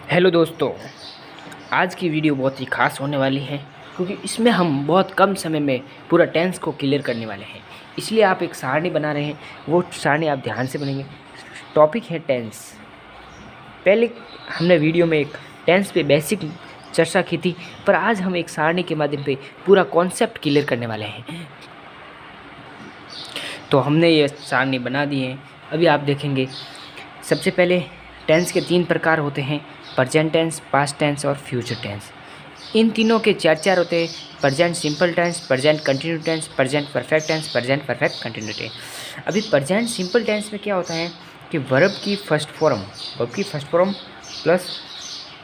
Hello दोस्तों, आज की वीडियो बहुत ही ख़ास होने वाली है क्योंकि इसमें हम बहुत कम समय में पूरा टेंस को क्लियर करने वाले हैं। इसलिए आप एक सारणी बना रहे हैं, वो सारणी आप ध्यान से बनेंगे। टॉपिक है टेंस। पहले हमने वीडियो में एक टेंस पे बेसिक चर्चा की थी, पर आज हम एक सारणी के माध्यम पे पूरा कॉन्सेप्ट क्लियर करने वाले हैं। तो हमने ये सारणी बना दी है, अभी आप देखेंगे। सबसे पहले टेंस के 3 प्रकार होते हैं: प्रेजेंट टेंस, पास्ट टेंस और फ्यूचर टेंस। इन तीनों के चार होते हैं: present simple tense, present continue tense, present perfect tense, present perfect continue tense. अभी प्रेजेंट सिंपल टेंस में क्या होता है कि वर्ब की फर्स्ट फॉर्म प्लस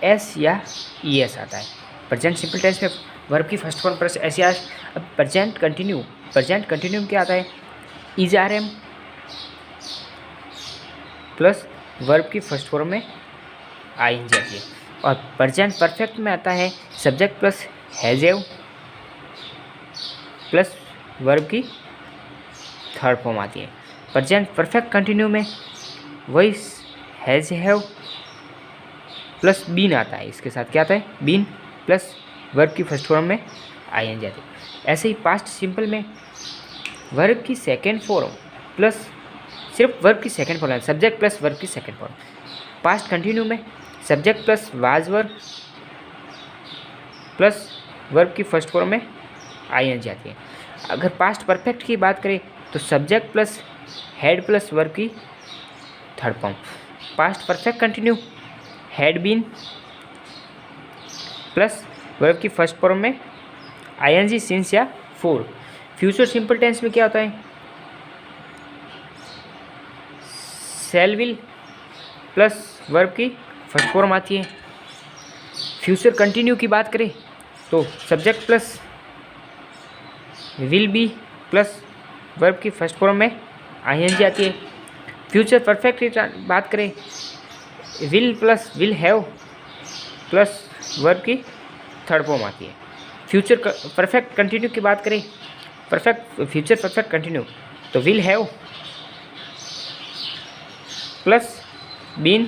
एस या ई एस आता है। प्रेजेंट सिंपल टेंस में वर्ब की फर्स्ट फॉर्म प्लस एस या एस। अब प्रेजेंट कंटिन्यू में क्या आता है? Is are am plus verb की फर्स्ट फॉर्म में आई एन जी आती है। और प्रेजेंट परफेक्ट में आता है subject plus has have plus verb की थर्ड फॉर्म आती है। प्रेजेंट परफेक्ट कंटिन्यू में वही हैज हैव प्लस बीन आता है। इसके साथ क्या आता है? बीन प्लस वर्ब की फर्स्ट फॉर्म में आई एन जी आती है। ऐसे ही पास्ट सिंपल में वर्ब की सेकेंड फॉर्म प्लस सिर्फ वर्ब की सेकेंड फॉर्म है, सब्जेक्ट प्लस वर्ब की सेकेंड फॉर्म। पास्ट कंटिन्यू में subject plus was verb plus verb की फर्स्ट फॉर्म में आई एन जी आती है। अगर पास्ट परफेक्ट की बात करें तो subject plus had plus verb की third form. Past perfect continue had been plus verb की फर्स्ट फॉर्म में आई एन जी सिंस या फोर। फ्यूचर सिंपल टेंस में क्या होता है? शैल विल प्लस वर्ब की फर्स्ट फॉर्म आती है। फ्यूचर कंटिन्यू की बात करें तो subject plus will be plus verb की फर्स्ट फॉर्म में आई एन जी आती है। फ्यूचर परफेक्ट की बात करें will plus will have plus verb की थर्ड फॉर्म आती है। फ्यूचर परफेक्ट कंटिन्यू की बात करें फ्यूचर परफेक्ट कंटिन्यू तो will have plus been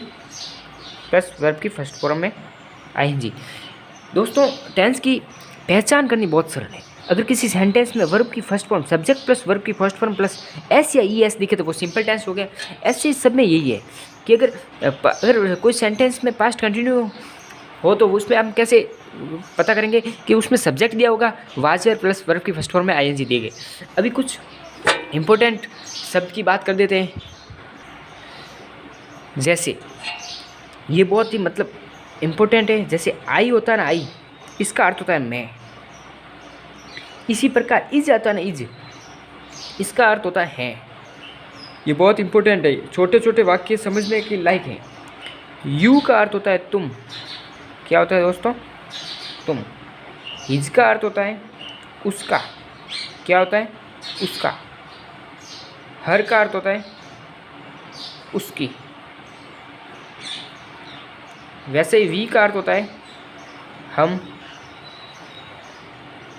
plus verb की फर्स्ट फॉर्म में आई एन जी। दोस्तों, टेंस की पहचान करनी बहुत सरल है। अगर किसी सेंटेंस में वर्ब की first form subject plus verb की फर्स्ट फॉर्म प्लस एस या ई एस दिखे तो वो सिंपल टेंस हो गया। ऐसे सब में यही है कि अगर कोई सेंटेंस में पास्ट कंटिन्यू हो तो उसमें हम कैसे पता करेंगे कि उसमें सब्जेक्ट दिया होगा वाज प्लस वर्ब की फर्स्ट फॉर्म में आई एन जी देंगे। अभी कुछ इंपॉर्टेंट शब्द की बात कर देते हैं। जैसे ये बहुत ही इम्पोर्टेंट है। जैसे आई होता है ना, आई इसका अर्थ होता है मैं। इसी प्रकार इज आता है ना, इज इसका अर्थ होता है। ये बहुत इंपॉर्टेंट है, छोटे छोटे वाक्य समझने के लायक हैं। यू का अर्थ होता है तुम। क्या होता है दोस्तों? तुम। हिज का अर्थ होता है उसका। क्या होता है? उसका। हर का अर्थ होता है उसकी। वैसे ही वी का अर्थ होता है हम।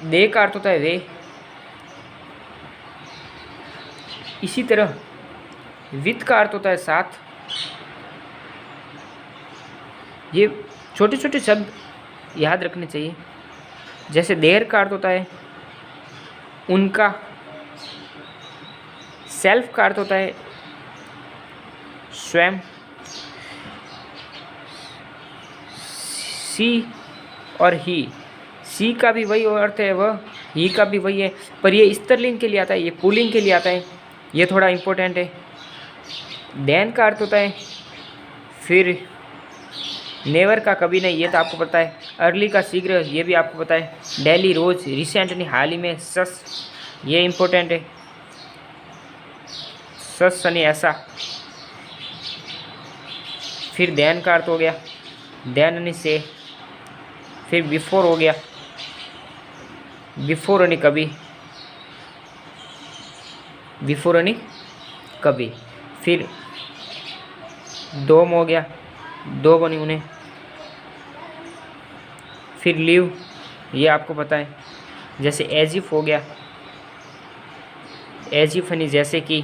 दे का अर्थ होता है वे। इसी तरह विद का अर्थ होता है साथ। ये छोटे छोटे शब्द याद रखने चाहिए। जैसे देर का अर्थ होता है उनका। सेल्फ का अर्थ होता है स्वयं। सी और ही, सी का भी वही अर्थ है वह, ही का भी वही है, पर ये स्त्रीलिंग के लिए आता है, ये पुल्लिंग के लिए आता है। ये थोड़ा इम्पोर्टेंट है। देन का अर्थ होता है फिर। नेवर का कभी नहीं, ये तो आपको पता है। अर्ली का शीघ्र, ये भी आपको पता है। डेली रोज, रिसेंटली हाल ही में। सस, ये इम्पोर्टेंट है। सस यानी ऐसा। फिर देन का अर्थ हो गया देन यानी से। फिर बिफोर हो गया बिफोर यानी कभी। बिफोर यानी कभी। फिर दोम हो गया, दो बनी उन्हें। फिर लिव, ये आपको पता है। जैसे एज इफ हो गया, एज इफ यानी जैसे कि।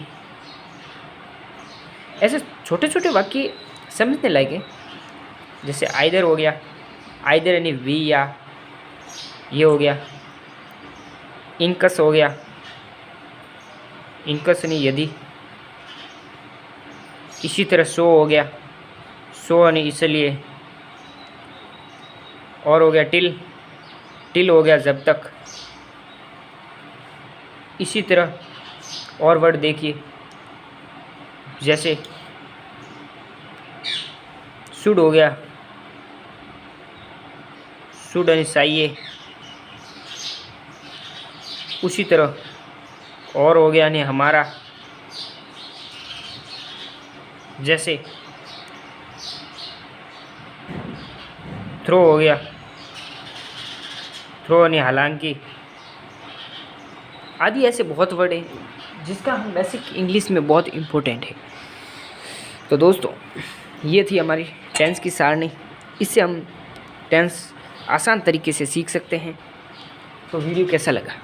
ऐसे छोटे छोटे वाक्य समझने लायक है। जैसे आइदर हो गया, आइदर यानी वी या, ये हो गया। इनकस हो गया, इनकस यानी यदि। इसी तरह सो हो गया, सो यानी इसलिए। और हो गया टिल, टिल हो गया जब तक। इसी तरह और वर्ड देखिए, जैसे शुड हो गया, शुड यानी चाहिए। उसी तरह और हो गया यानी हमारा, जैसे थ्रो हो गया, थ्रो यानी हालांकि। आदि ऐसे बहुत वर्ड हैं जिसका हम बेसिक इंग्लिश में बहुत इम्पोर्टेंट है। तो दोस्तों ये थी हमारी टेंस की सारणी। इससे हम टेंस आसान तरीके से सीख सकते हैं। तो वीडियो कैसा लगा?